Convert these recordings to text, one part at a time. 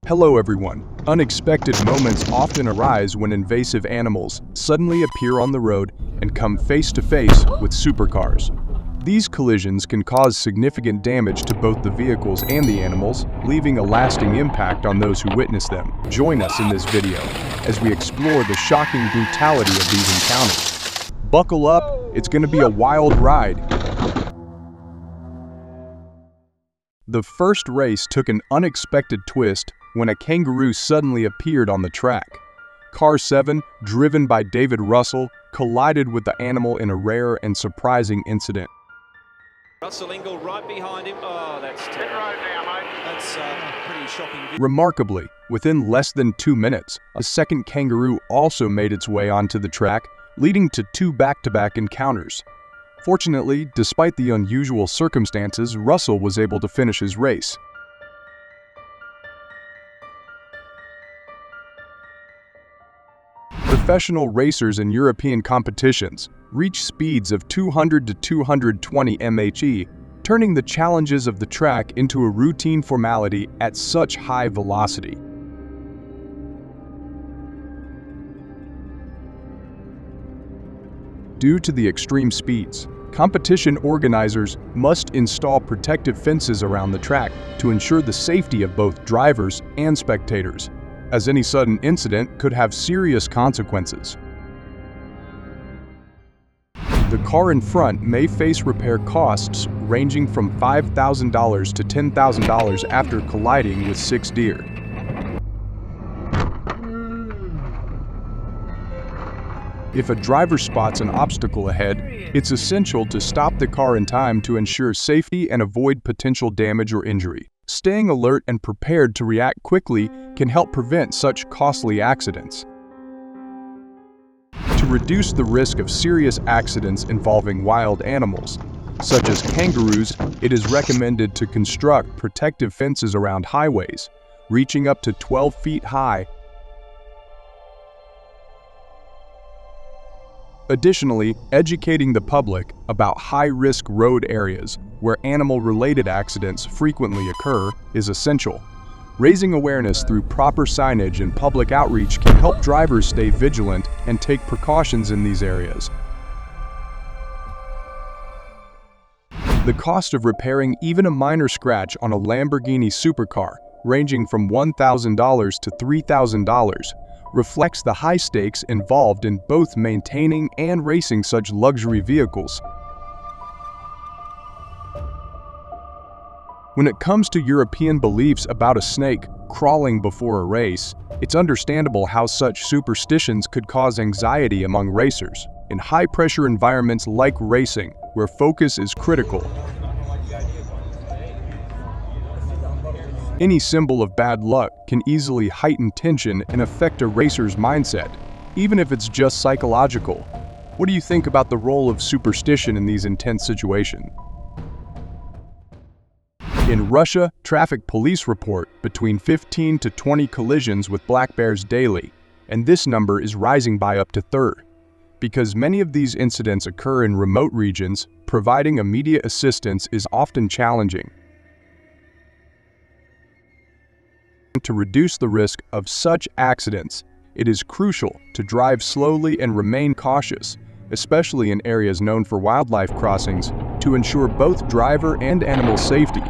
Hello everyone. Unexpected moments often arise when invasive animals suddenly appear on the road and come face to face with supercars. These collisions can cause significant damage to both the vehicles and the animals, leaving a lasting impact on those who witness them. Join us in this video as we explore the shocking brutality of these encounters. Buckle up, it's going to be a wild ride. The first race took an unexpected twist when a kangaroo suddenly appeared on the track. Car 7, driven by David Russell, collided with the animal in a rare and surprising incident. Russell Ingle right behind him. Oh, that's terrible. That's pretty shocking. Remarkably, within less than 2 minutes, a second kangaroo also made its way onto the track, leading to 2 back-to-back encounters. Fortunately, despite the unusual circumstances, Russell was able to finish his race. Professional racers in European competitions reach speeds of 200 to 220 mph, turning the challenges of the track into a routine formality at such high velocity. Due to the extreme speeds, competition organizers must install protective fences around the track to ensure the safety of both drivers and spectators, as any sudden incident could have serious consequences. The car in front may face repair costs ranging from $5,000 to $10,000 after colliding with 6 deer. If a driver spots an obstacle ahead, it's essential to stop the car in time to ensure safety and avoid potential damage or injury. Staying alert and prepared to react quickly can help prevent such costly accidents. To reduce the risk of serious accidents involving wild animals, such as kangaroos, it is recommended to construct protective fences around highways, reaching up to 12 feet high. Additionally, educating the public about high-risk road areas where animal-related accidents frequently occur is essential. Raising awareness through proper signage and public outreach can help drivers stay vigilant and take precautions in these areas. The cost of repairing even a minor scratch on a Lamborghini supercar, ranging from $1,000 to $3,000, reflects the high stakes involved in both maintaining and racing such luxury vehicles. When it comes to European beliefs about a snake crawling before a race, it's understandable how such superstitions could cause anxiety among racers. In high-pressure environments like racing, where focus is critical, any symbol of bad luck can easily heighten tension and affect a racer's mindset, even if it's just psychological. What do you think about the role of superstition in these intense situations? In Russia, traffic police report between 15 to 20 collisions with black bears daily, and this number is rising by up to 1/3. Because many of these incidents occur in remote regions, providing immediate assistance is often challenging. To reduce the risk of such accidents, it is crucial to drive slowly and remain cautious, especially in areas known for wildlife crossings, to ensure both driver and animal safety.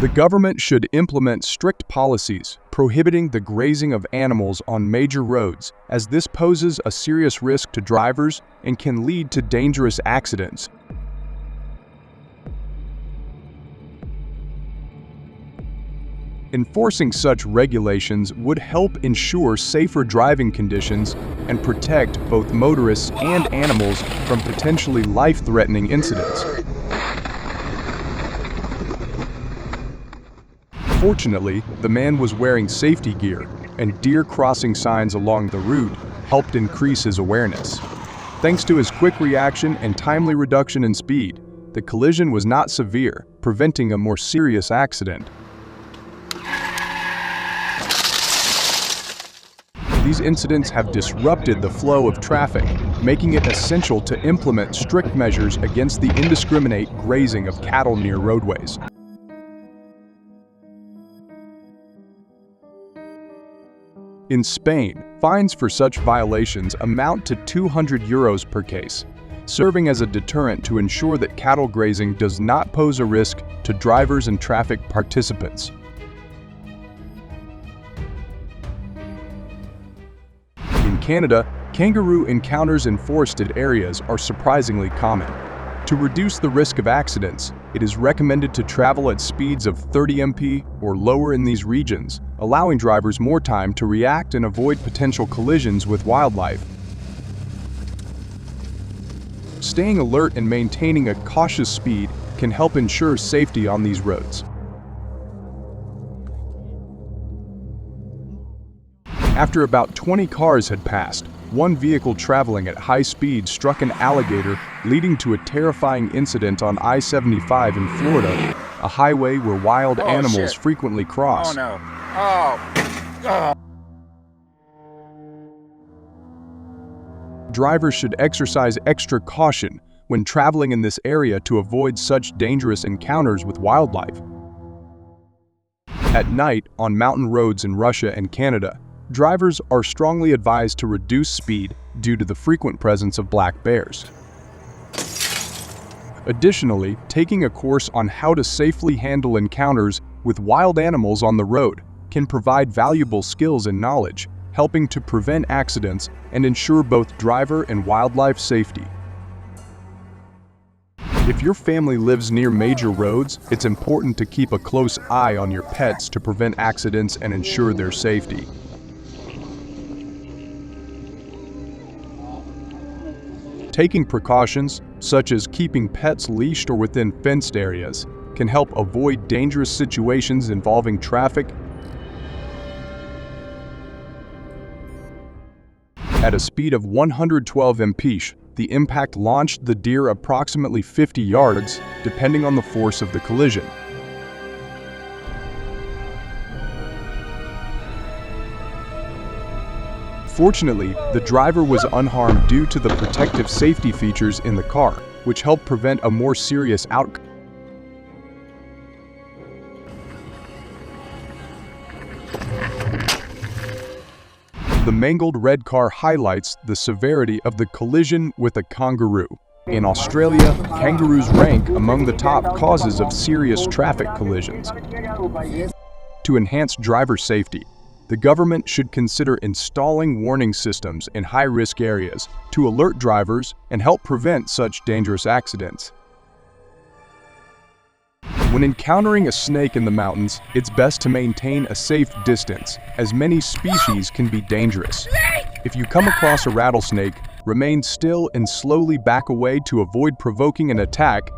The government should implement strict policies prohibiting the grazing of animals on major roads, as this poses a serious risk to drivers and can lead to dangerous accidents. Enforcing such regulations would help ensure safer driving conditions and protect both motorists and animals from potentially life-threatening incidents. Fortunately, the man was wearing safety gear, and deer crossing signs along the route helped increase his awareness. Thanks to his quick reaction and timely reduction in speed, the collision was not severe, preventing a more serious accident. These incidents have disrupted the flow of traffic, making it essential to implement strict measures against the indiscriminate grazing of cattle near roadways. In Spain, fines for such violations amount to €200 per case, serving as a deterrent to ensure that cattle grazing does not pose a risk to drivers and traffic participants. In Canada, kangaroo encounters in forested areas are surprisingly common. To reduce the risk of accidents, it is recommended to travel at speeds of 30 mph or lower in these regions, allowing drivers more time to react and avoid potential collisions with wildlife. Staying alert and maintaining a cautious speed can help ensure safety on these roads. After about 20 cars had passed, one vehicle traveling at high speed struck an alligator, leading to a terrifying incident on I-75 in Florida, a highway where wild animals frequently cross. Oh no. Drivers should exercise extra caution when traveling in this area to avoid such dangerous encounters with wildlife. At night, on mountain roads in Russia and Canada, drivers are strongly advised to reduce speed due to the frequent presence of black bears. Additionally, taking a course on how to safely handle encounters with wild animals on the road can provide valuable skills and knowledge, helping to prevent accidents and ensure both driver and wildlife safety. If your family lives near major roads, it's important to keep a close eye on your pets to prevent accidents and ensure their safety. Taking precautions, such as keeping pets leashed or within fenced areas, can help avoid dangerous situations involving traffic. At a speed of 112 mph, the impact launched the deer approximately 50 yards, depending on the force of the collision. Fortunately, the driver was unharmed due to the protective safety features in the car, which helped prevent a more serious outcome. The mangled red car highlights the severity of the collision with a kangaroo. In Australia, kangaroos rank among the top causes of serious traffic collisions. To enhance driver safety, the government should consider installing warning systems in high-risk areas to alert drivers and help prevent such dangerous accidents. When encountering a snake in the mountains, it's best to maintain a safe distance, as many species can be dangerous. If you come across a rattlesnake, remain still and slowly back away to avoid provoking an attack.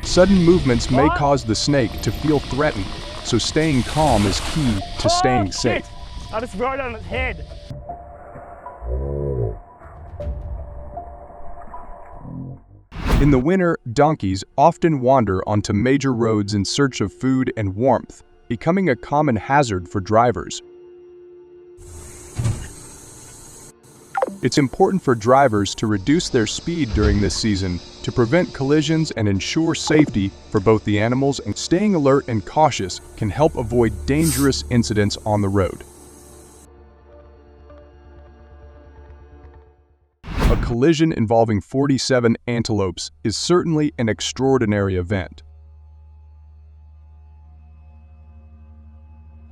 Sudden movements may cause the snake to feel threatened, so staying calm is key to staying safe. I just rode on its head. In the winter, donkeys often wander onto major roads in search of food and warmth, becoming a common hazard for drivers. It's important for drivers to reduce their speed during this season to prevent collisions and ensure safety for both the animals, and staying alert and cautious can help avoid dangerous incidents on the road. A collision involving 47 antelopes is certainly an extraordinary event.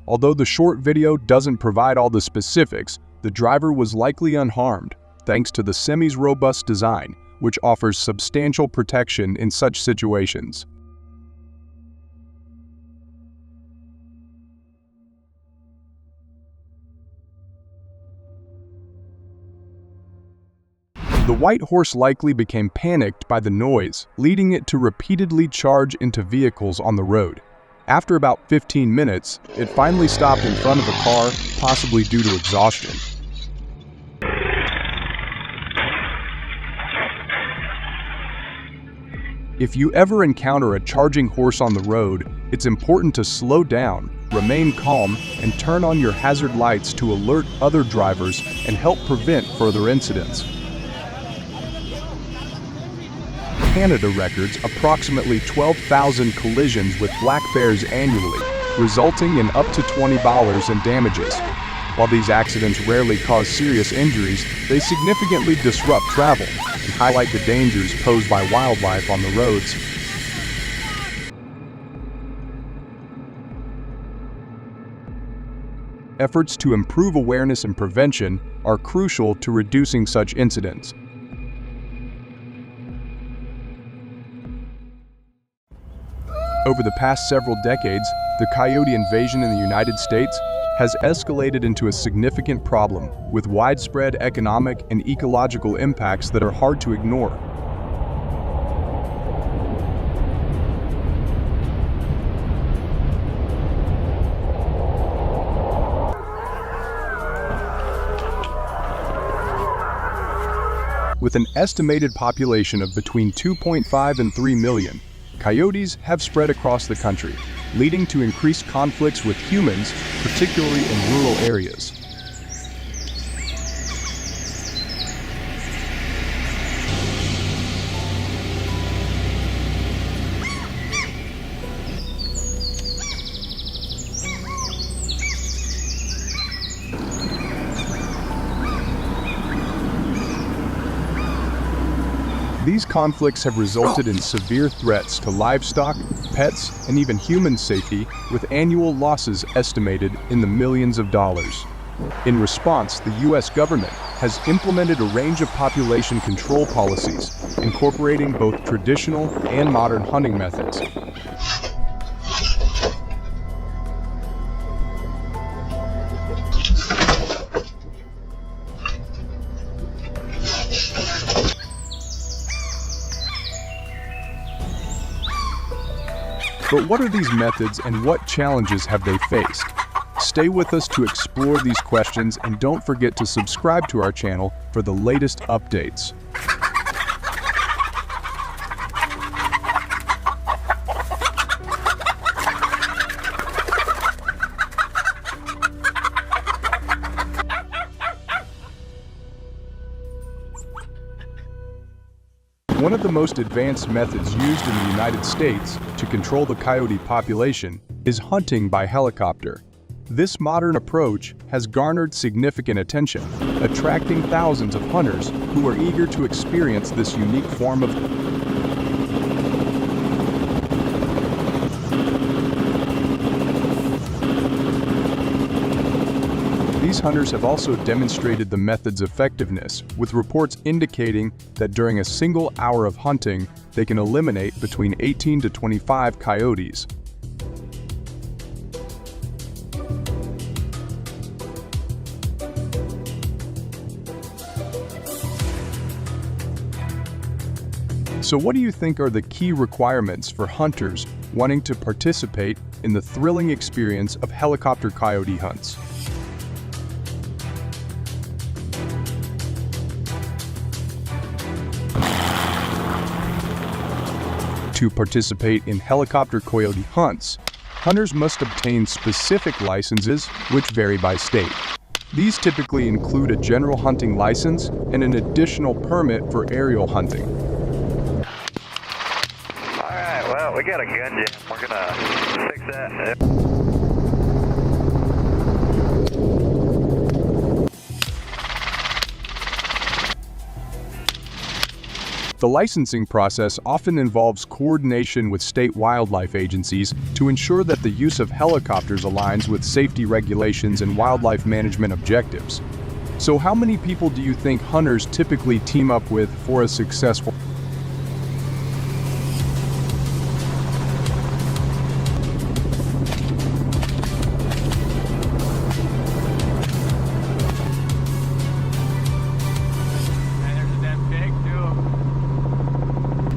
Although the short video doesn't provide all the specifics, the driver was likely unharmed, thanks to the semi's robust design, which offers substantial protection in such situations. The white horse likely became panicked by the noise, leading it to repeatedly charge into vehicles on the road. After about 15 minutes, it finally stopped in front of a car, possibly due to exhaustion. If you ever encounter a charging horse on the road, It's important to slow down, remain calm, and turn on your hazard lights to alert other drivers and help prevent further incidents. Canada records approximately 12,000 collisions with black bears annually, resulting in up to $20 in damages. While these accidents rarely cause serious injuries, they significantly disrupt travel and highlight the dangers posed by wildlife on the roads. Efforts to improve awareness and prevention are crucial to reducing such incidents. Over the past several decades, the coyote invasion in the United States has escalated into a significant problem with widespread economic and ecological impacts that are hard to ignore. With an estimated population of between 2.5 and 3 million, coyotes have spread across the country, leading to increased conflicts with humans, particularly in rural areas. These conflicts have resulted in severe threats to livestock, pets, and even human safety, with annual losses estimated in the millions of dollars. In response, the U.S. government has implemented a range of population control policies, incorporating both traditional and modern hunting methods. But what are these methods and what challenges have they faced? Stay with us to explore these questions, and don't forget to subscribe to our channel for the latest updates. One of the most advanced methods used in the United States to control the coyote population is hunting by helicopter. This modern approach has garnered significant attention, attracting thousands of hunters who are eager to experience this unique form of These hunters have also demonstrated the method's effectiveness, with reports indicating that during a single hour of hunting, they can eliminate between 18 to 25 coyotes. So what do you think are the key requirements for hunters wanting to participate in the thrilling experience of helicopter coyote hunts? To participate in helicopter coyote hunts, hunters must obtain specific licenses which vary by state. These typically include a general hunting license and an additional permit for aerial hunting. Alright, well, we got a gun jam. We're gonna fix that. The licensing process often involves coordination with state wildlife agencies to ensure that the use of helicopters aligns with safety regulations and wildlife management objectives. So how many people do you think hunters typically team up with for a successful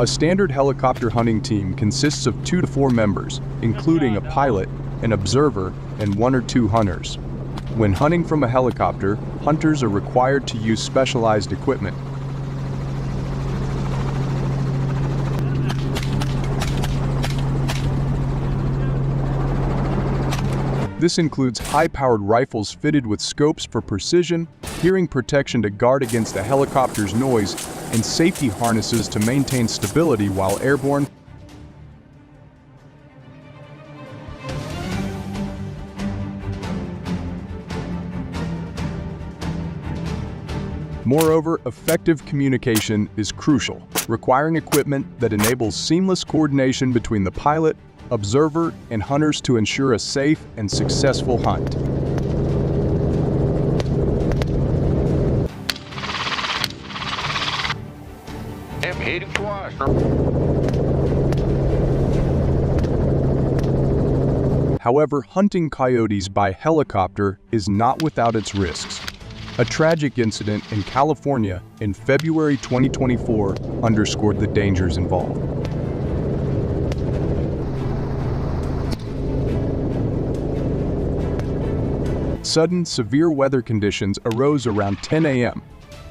A standard helicopter hunting team consists of 2 to 4 members, including a pilot, an observer, and 1 or 2 hunters. When hunting from a helicopter, hunters are required to use specialized equipment. This includes high-powered rifles fitted with scopes for precision, hearing protection to guard against the helicopter's noise, and safety harnesses to maintain stability while airborne. Moreover, effective communication is crucial, requiring equipment that enables seamless coordination between the pilot, observer, and hunters to ensure a safe and successful hunt. I'm heading twice. However, hunting coyotes by helicopter is not without its risks. A tragic incident in California in February 2024 underscored the dangers involved. Sudden, severe weather conditions arose around 10 a.m.,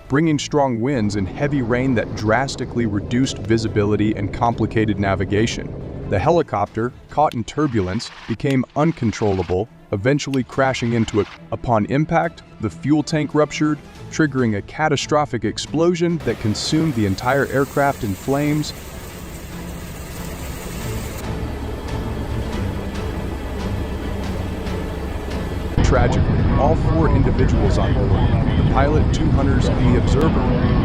bringing strong winds and heavy rain that drastically reduced visibility and complicated navigation. The helicopter, caught in turbulence, became uncontrollable, eventually crashing into it. Upon impact, the fuel tank ruptured, triggering a catastrophic explosion that consumed the entire aircraft in flames. Tragically, all 4 individuals on board, the pilot, 2 hunters, and the observer,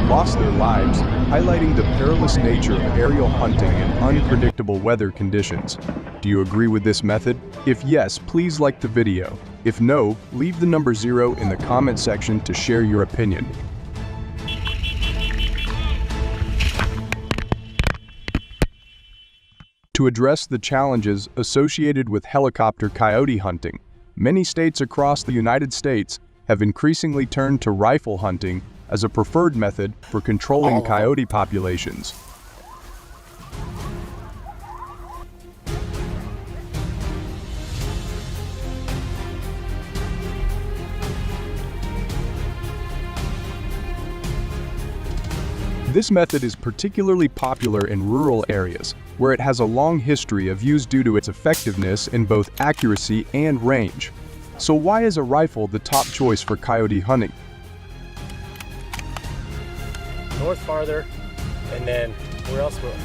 lost their lives, highlighting the perilous nature of aerial hunting in unpredictable weather conditions. Do you agree with this method? If yes, please like the video. If no, leave the number 0 in the comment section to share your opinion. To address the challenges associated with helicopter coyote hunting, many states across the United States have increasingly turned to rifle hunting as a preferred method for controlling coyote populations. This method is particularly popular in rural areas, where it has a long history of use due to its effectiveness in both accuracy and range. So why is a rifle the top choice for coyote hunting? North farther, and then where else will?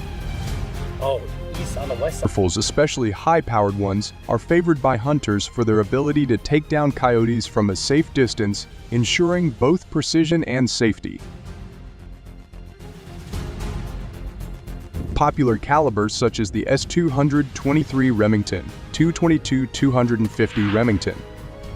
Oh, east on the west side. Rifles, especially high-powered ones, are favored by hunters for their ability to take down coyotes from a safe distance, ensuring both precision and safety. Popular calibers such as the S223 Remington, 222-250 Remington,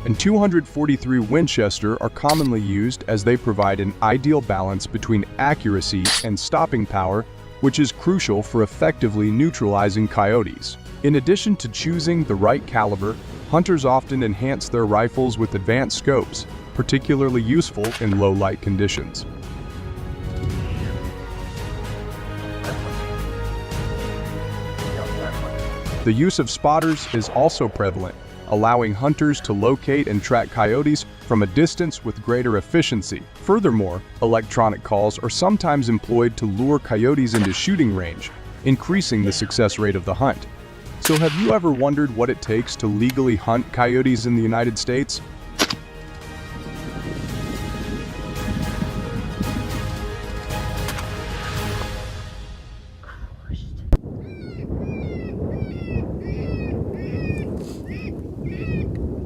and 243 Winchester are commonly used as they provide an ideal balance between accuracy and stopping power, which is crucial for effectively neutralizing coyotes. In addition to choosing the right caliber, hunters often enhance their rifles with advanced scopes, particularly useful in low-light conditions. The use of spotters is also prevalent, allowing hunters to locate and track coyotes from a distance with greater efficiency. Furthermore, electronic calls are sometimes employed to lure coyotes into shooting range, increasing the success rate of the hunt. So have you ever wondered what it takes to legally hunt coyotes in the United States?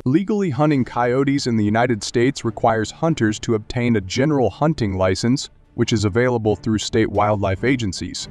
Legally hunting coyotes in the United States requires hunters to obtain a general hunting license, which is available through state wildlife agencies.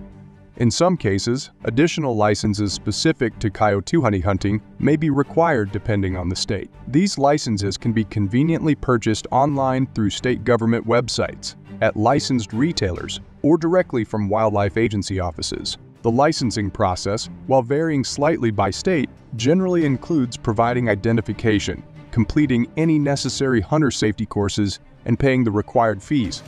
In some cases, additional licenses specific to coyote hunting may be required depending on the state. These licenses can be conveniently purchased online through state government websites, at licensed retailers, or directly from wildlife agency offices. The licensing process, while varying slightly by state, generally includes providing identification, completing any necessary hunter safety courses, and paying the required fees.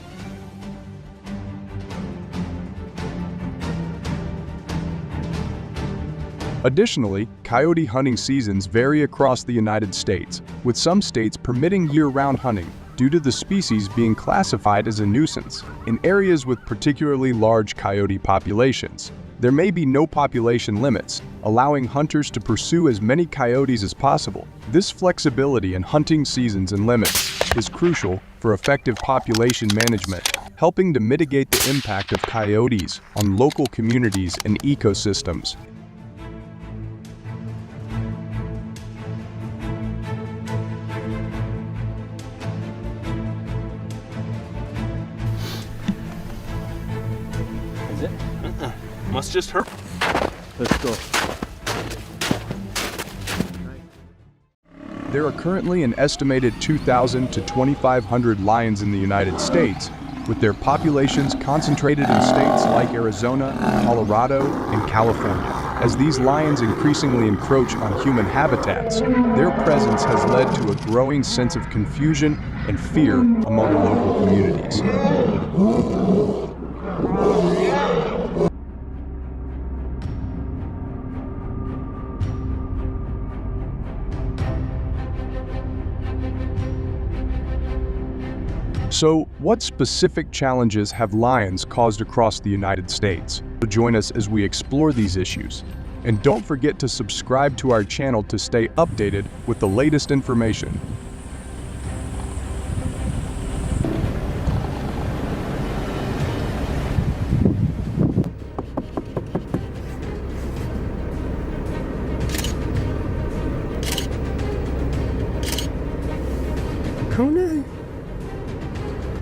Additionally, coyote hunting seasons vary across the United States, with some states permitting year-round hunting due to the species being classified as a nuisance in areas with particularly large coyote populations. There may be no population limits, allowing hunters to pursue as many coyotes as possible. This flexibility in hunting seasons and limits is crucial for effective population management, helping to mitigate the impact of coyotes on local communities and ecosystems. Is it? Must just hurt. Let's go. There are currently an estimated 2,000 to 2,500 lions in the United States, with their populations concentrated in states like Arizona, Colorado, and California. As these lions increasingly encroach on human habitats, their presence has led to a growing sense of confusion and fear among local communities. So, what specific challenges have lions caused across the United States? Join us as we explore these issues. And don't forget to subscribe to our channel to stay updated with the latest information.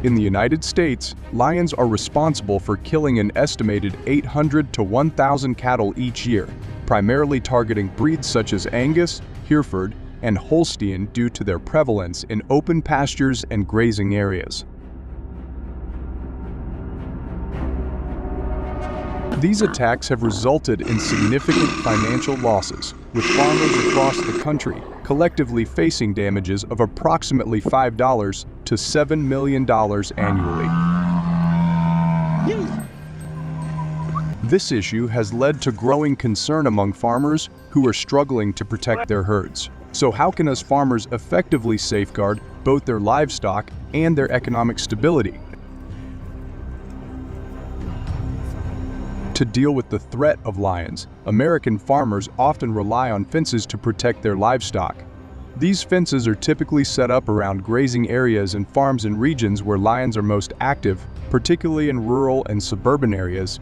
In the United States, lions are responsible for killing an estimated 800 to 1,000 cattle each year, primarily targeting breeds such as Angus, Hereford, and Holstein due to their prevalence in open pastures and grazing areas. These attacks have resulted in significant financial losses, with farmers across the country collectively facing damages of approximately $5 to $7 million annually. This issue has led to growing concern among farmers who are struggling to protect their herds. So how can us farmers effectively safeguard both their livestock and their economic stability? To deal with the threat of lions, American farmers often rely on fences to protect their livestock. These fences are typically set up around grazing areas and farms in regions where lions are most active, particularly in rural and suburban areas.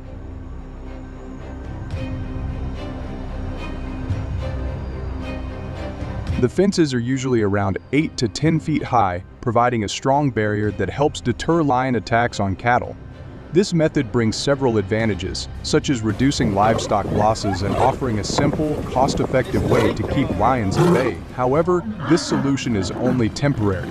The fences are usually around 8 to 10 feet high, providing a strong barrier that helps deter lion attacks on cattle. This method brings several advantages, such as reducing livestock losses and offering a simple, cost-effective way to keep lions at bay. However, this solution is only temporary,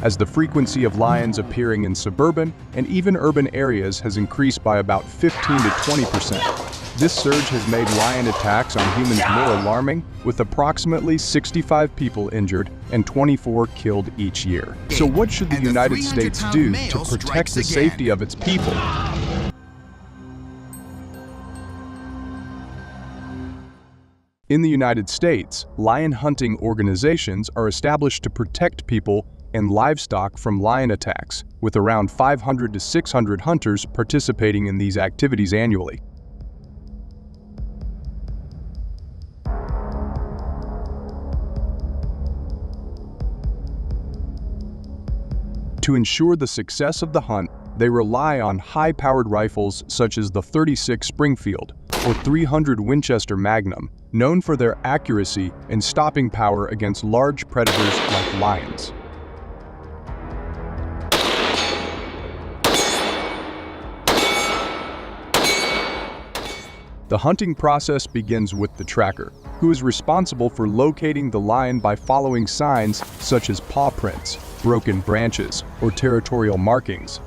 as the frequency of lions appearing in suburban and even urban areas has increased by about 15 to 20%. This surge has made lion attacks on humans more alarming, with approximately 65 people injured and 24 killed each year. So what should the United States do to protect the safety of its people? In the United States, lion hunting organizations are established to protect people and livestock from lion attacks, with around 500 to 600 hunters participating in these activities annually. To ensure the success of the hunt, they rely on high-powered rifles such as the .36 Springfield or .300 Winchester Magnum, known for their accuracy and stopping power against large predators like lions. The hunting process begins with the tracker, who is responsible for locating the lion by following signs such as paw prints, broken branches, or territorial markings.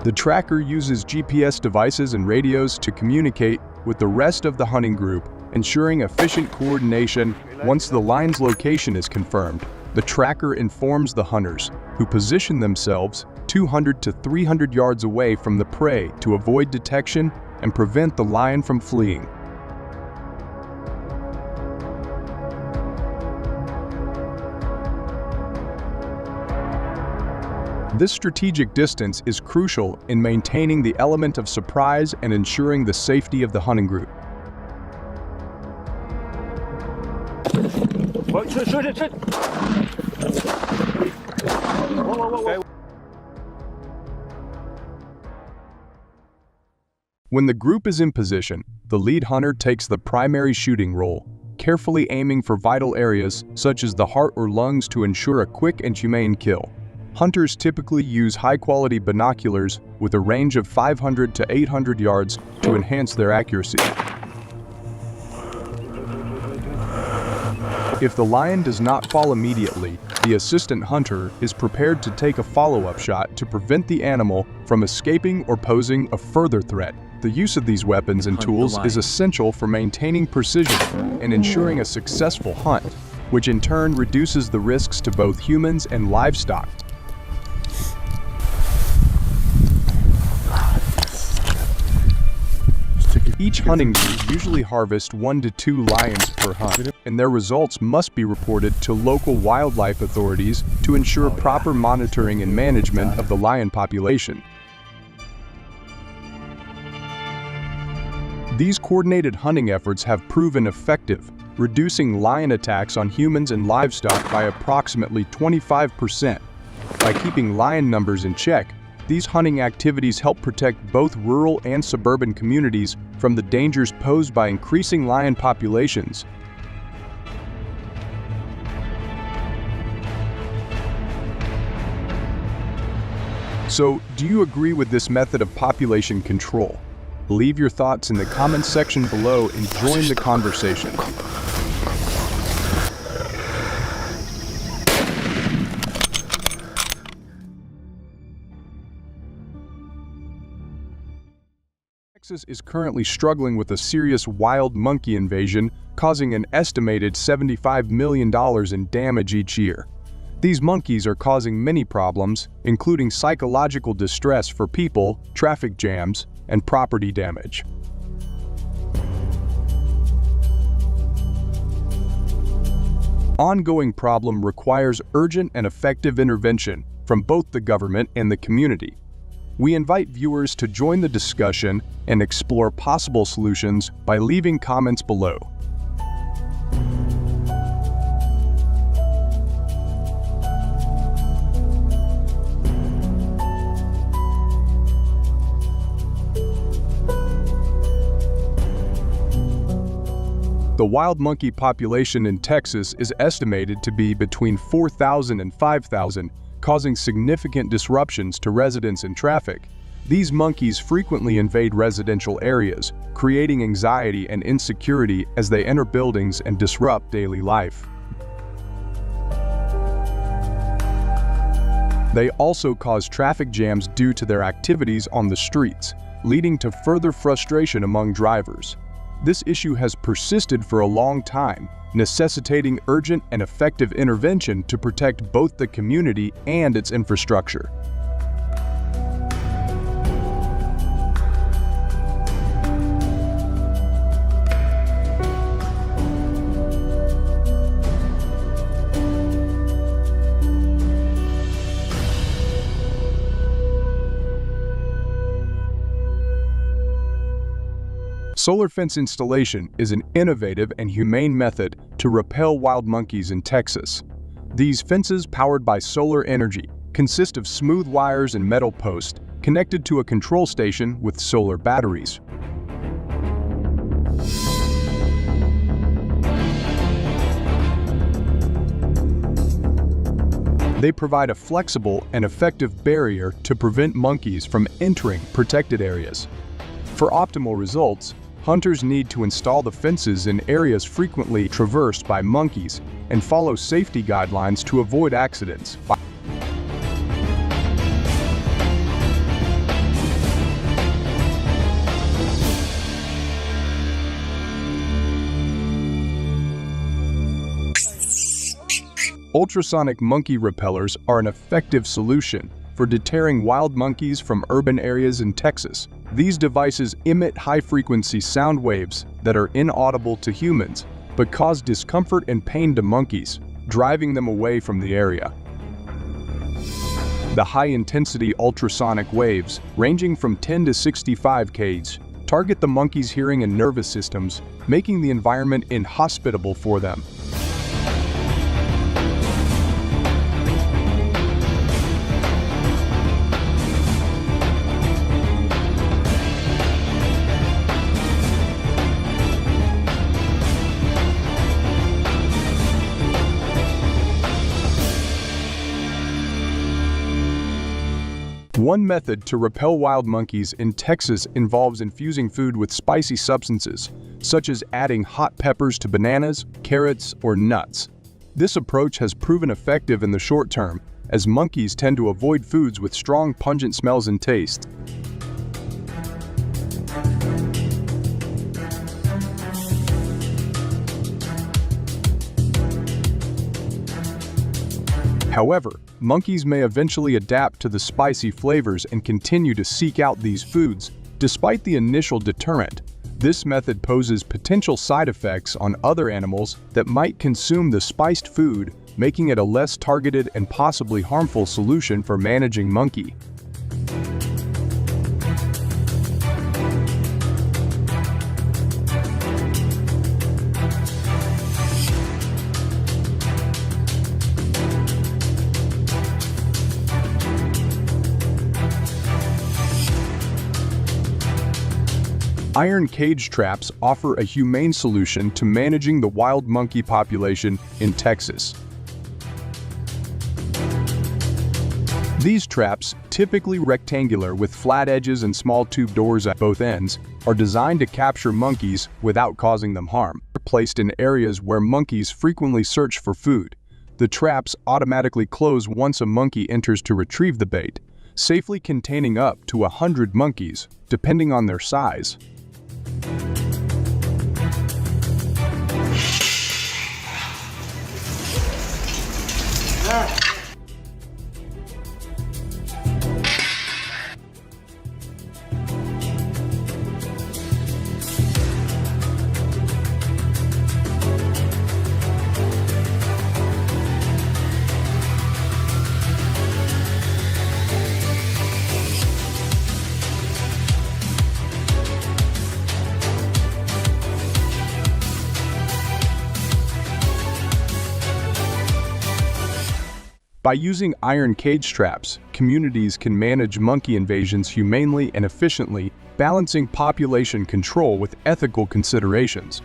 The tracker uses GPS devices and radios to communicate with the rest of the hunting group, ensuring efficient coordination. Once the lion's location is confirmed, the tracker informs the hunters, who position themselves 200 to 300 yards away from the prey to avoid detection and prevent the lion from fleeing. This strategic distance is crucial in maintaining the element of surprise and ensuring the safety of the hunting group. When the group is in position, the lead hunter takes the primary shooting role, carefully aiming for vital areas such as the heart or lungs to ensure a quick and humane kill. Hunters typically use high-quality binoculars with a range of 500 to 800 yards to enhance their accuracy. If the lion does not fall immediately, the assistant hunter is prepared to take a follow-up shot to prevent the animal from escaping or posing a further threat. The use of these weapons and tools is essential for maintaining precision and ensuring a successful hunt, which in turn reduces the risks to both humans and livestock. Each hunting group usually harvests 1 to 2 lions per hunt, and their results must be reported to local wildlife authorities to ensure proper monitoring and management of the lion population. These coordinated hunting efforts have proven effective, reducing lion attacks on humans and livestock by approximately 25%. By keeping lion numbers in check, these hunting activities help protect both rural and suburban communities from the dangers posed by increasing lion populations. So, do you agree with this method of population control? Leave your thoughts in the comments section below and join the conversation. Texas is currently struggling with a serious wild monkey invasion, causing an estimated $75 million in damage each year. These monkeys are causing many problems, including psychological distress for people, traffic jams, and property damage. Ongoing problem requires urgent and effective intervention from both the government and the community. We invite viewers to join the discussion and explore possible solutions by leaving comments below. The wild monkey population in Texas is estimated to be between 4,000 and 5,000, causing significant disruptions to residents and traffic. These monkeys frequently invade residential areas, creating anxiety and insecurity as they enter buildings and disrupt daily life. They also cause traffic jams due to their activities on the streets, leading to further frustration among drivers. This issue has persisted for a long time, necessitating urgent and effective intervention to protect both the community and its infrastructure. Solar fence installation is an innovative and humane method to repel wild monkeys in Texas. These fences, powered by solar energy, consist of smooth wires and metal posts connected to a control station with solar batteries. They provide a flexible and effective barrier to prevent monkeys from entering protected areas. For optimal results, hunters need to install the fences in areas frequently traversed by monkeys and follow safety guidelines to avoid accidents. Ultrasonic monkey repellers are an effective solution for deterring wild monkeys from urban areas in Texas. These devices emit high-frequency sound waves that are inaudible to humans, but cause discomfort and pain to monkeys, driving them away from the area. The high-intensity ultrasonic waves, ranging from 10 to 65 kHz, target the monkeys' hearing and nervous systems, making the environment inhospitable for them. One method to repel wild monkeys in Texas involves infusing food with spicy substances, such as adding hot peppers to bananas, carrots, or nuts. This approach has proven effective in the short term, as monkeys tend to avoid foods with strong, pungent smells and tastes. However, monkeys may eventually adapt to the spicy flavors and continue to seek out these foods, despite the initial deterrent. This method poses potential side effects on other animals that might consume the spiced food, making it a less targeted and possibly harmful solution for managing monkey. Iron cage traps offer a humane solution to managing the wild monkey population in Texas. These traps, typically rectangular with flat edges and small tube doors at both ends, are designed to capture monkeys without causing them harm. They're placed in areas where monkeys frequently search for food. The traps automatically close once a monkey enters to retrieve the bait, safely containing up to 100 monkeys, depending on their size. By using iron cage traps, communities can manage monkey invasions humanely and efficiently, balancing population control with ethical considerations.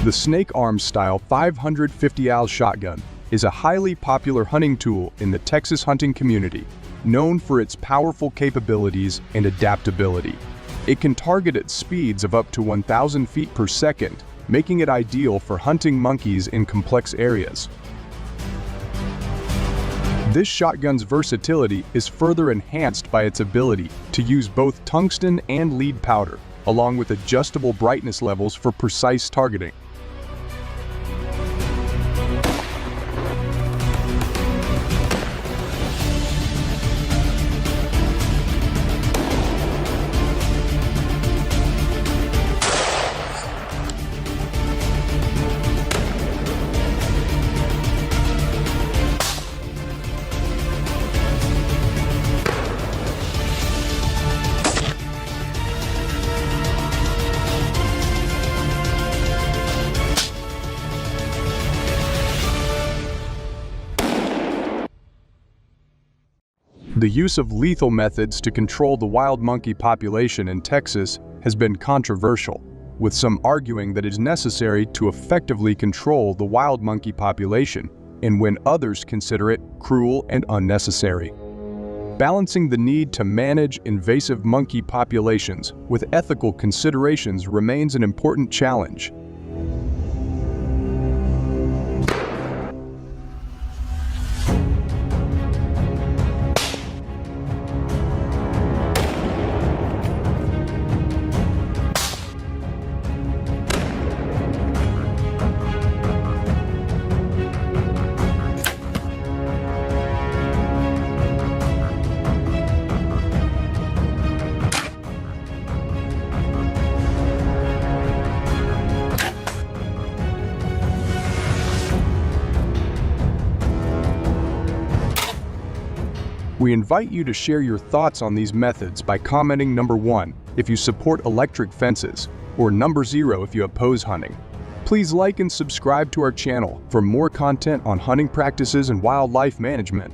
The snake arm style 550 shotgun is a highly popular hunting tool in the Texas hunting community, known for its powerful capabilities and adaptability. It can target at speeds of up to 1,000 feet per second, making it ideal for hunting monkeys in complex areas. This shotgun's versatility is further enhanced by its ability to use both tungsten and lead powder, along with adjustable brightness levels for precise targeting. The use of lethal methods to control the wild monkey population in Texas has been controversial, with some arguing that it is necessary to effectively control the wild monkey population, and when others consider it cruel and unnecessary. Balancing the need to manage invasive monkey populations with ethical considerations remains an important challenge. We invite you to share your thoughts on these methods by commenting number 1 if you support electric fences, or number 0 if you oppose hunting. Please like and subscribe to our channel for more content on hunting practices and wildlife management.